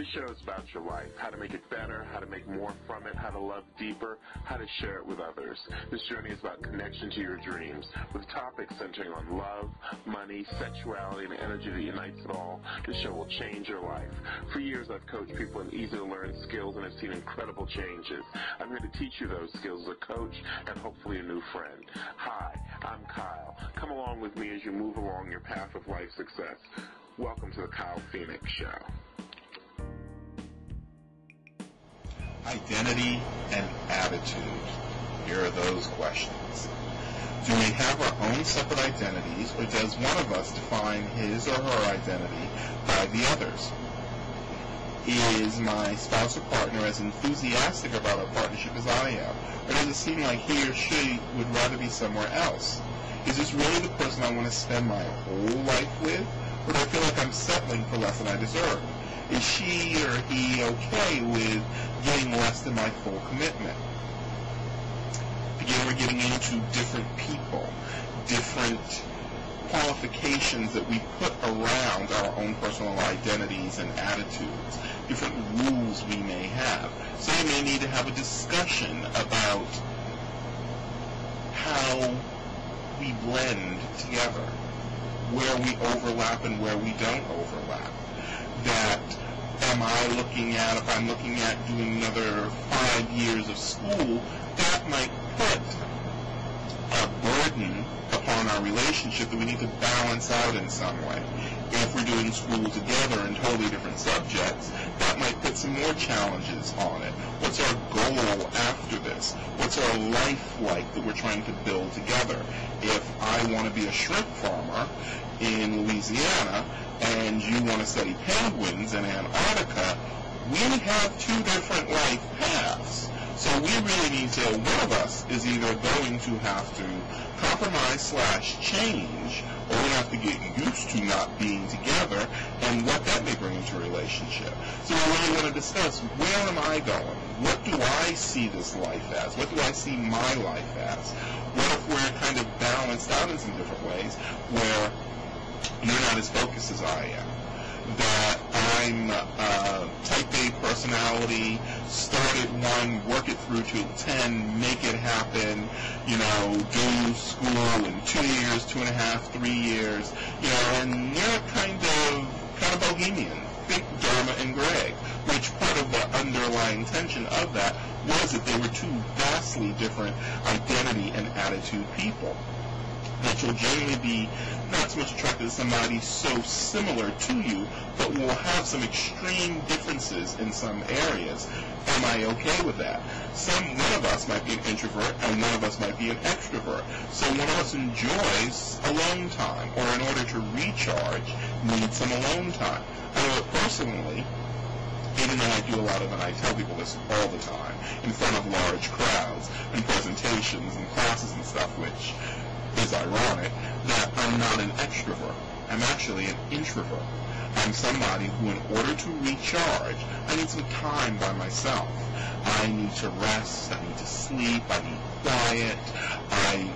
This show is about your life, how to make it better, how to make more from it, how to love deeper, how to share it with others. This journey is about connection to your dreams, with topics centering on love, money, sexuality, and energy that unites it all. This show will change your life. For years, I've coached people in easy-to-learn skills, and I've seen incredible changes. I'm here to teach you those skills as a coach and hopefully a new friend. Hi, I'm Kyle. Come along with me as you move along your path of life success. Welcome to the Kyle Phoenix Show. Identity and attitude. Here are those questions. Do we have our own separate identities, or does one of us define his or her identity by the others? Is my spouse or partner as enthusiastic about our partnership as I am, or does it seem like he or she would rather be somewhere else? Is this really the person I want to spend my whole life with, or do I feel like I'm settling for less than I deserve? Is she or he okay with getting less than my full commitment? Again, we're getting into different people, different qualifications that we put around our own personal identities and attitudes, different rules we may have. So we may need to have a discussion about how we blend together, where we overlap and where we don't overlap. That if I'm looking at doing another 5 years of school, that might put a burden upon our relationship that we need to balance out in some way. If we're doing school together in totally different subjects, that might put some more challenges on it. What's our goal after this? What's our life like that we're trying to build together? If I want to be a shrimp farmer in Louisiana and you want to study penguins in Antarctica, we have two different life paths. So we really need to, one of us is either going to have to compromise/change, or we have to get used to not being together and what that may bring into a relationship. So we really want to discuss, where am I going? What do I see this life as? What do I see my life as? What if we're kind of balanced out in some different ways where you're not as focused as I am? That I'm type A personality, start at 1, work it through to 10, make it happen, do school in 2 years, 2.5, 3 years, and you're kind of bohemian. Think Dharma and Greg, which part of the underlying tension of that was that they were two vastly different identity and attitude people. That you'll generally be not so much attracted to somebody so similar to you, but will have some extreme differences in some areas. Am I okay with that? One of us might be an introvert, and one of us might be an extrovert. So one of us enjoys alone time, or in order to recharge, needs some alone time. I know it personally, even though I do a lot of, and I tell people this all the time, in front of large crowds, and presentations and classes and stuff, which is ironic, that I'm not an extrovert. I'm actually an introvert. I'm somebody who, in order to recharge, I need some time by myself. I need to rest, I need to sleep, I need quiet, I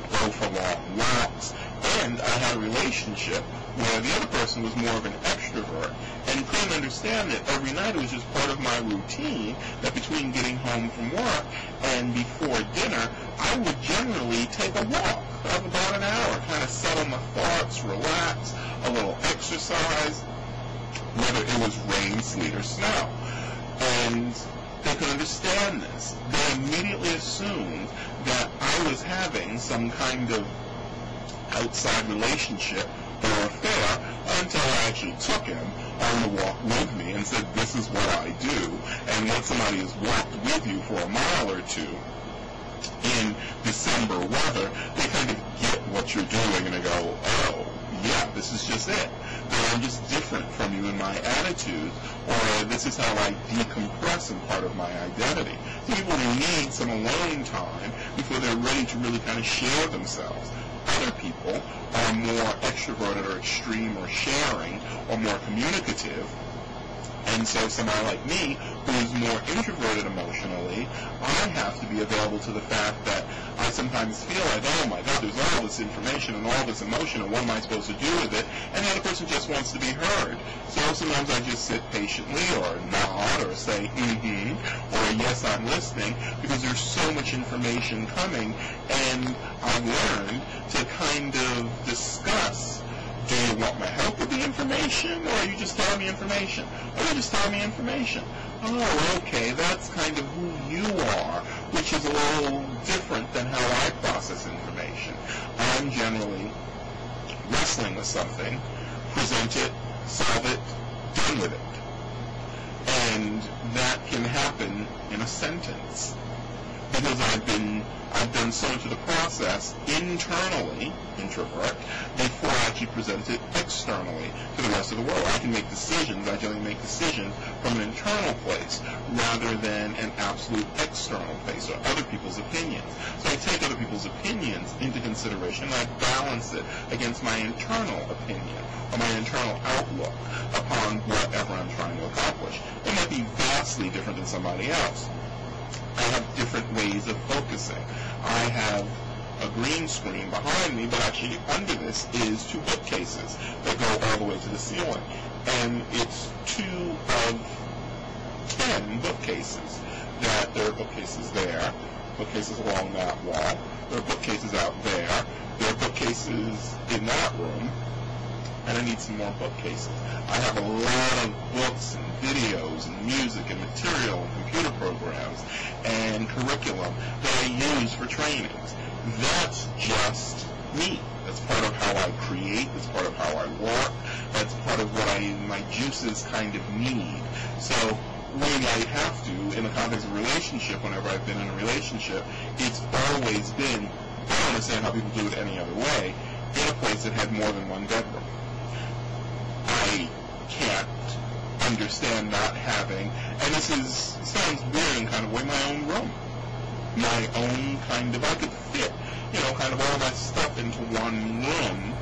go for long walks, and I had a relationship where the other person was more of an extrovert and couldn't understand that every night it was just part of my routine that between getting home from work and before dinner, I would generally take a walk of about an hour, kind of settle my thoughts, relax, a little exercise, whether it was rain, sleet, or snow. And they could understand this. They immediately assumed that I was having some kind of outside relationship or affair until I actually took him on the walk with me and said, this is what I do. And once somebody has walked with you for a mile or two in December weather, they kind of get what you're doing and they go, oh, yeah, this is just it. That I'm just different from you in my attitude, or this is how I decompress in part of my identity. So people need some alone time before they're ready to really kind of share themselves. Other people are more extroverted or extreme or sharing or more communicative. And so somebody like me, who is more introverted emotionally, I have to be available to the fact that I I sometimes feel like, oh my God, there's all this information and all this emotion, and what am I supposed to do with it? And the other person just wants to be heard. So sometimes I just sit patiently, or nod, or say, or yes, I'm listening, because there's so much information coming, and I've learned to kind of discuss, do you want my help with the information, or are you just telling me information? Or you just telling me information? Oh, okay, that's kind of who you are, which is a little different than how I process information. I'm generally wrestling with something, present it, solve it, done with it. And that can happen in a sentence, because I've done so much of the process internally, introvert, before I actually present it externally to the rest of the world. I can make decisions, I generally make decisions from an internal place rather than an absolute external place or other people's opinions. So I take other people's opinions into consideration and I balance it against my internal opinion or my internal outlook upon whatever I'm trying to accomplish. It might be vastly different than somebody else. I have different ways of focusing. I have a green screen behind me, but actually under this is 2 bookcases that go all the way to the ceiling. And it's 2 of 10 bookcases. That there are bookcases there, bookcases along that wall, there are bookcases out there, there are bookcases in that room, and I need some more bookcases. I have a lot of books and videos and music and material and computer programs and curriculum that I use for trainings. That's just me. That's part of how I create. That's part of how I work. That's part of what my juices kind of need. So when I have to, in the context of a relationship, whenever I've been in a relationship, it's always been, I don't understand how people do it any other way, in a place that had more than one bedroom. I can't understand not having, and this sounds weird in kind of way, my own room. My own kind of, I could fit, kind of all that stuff into one room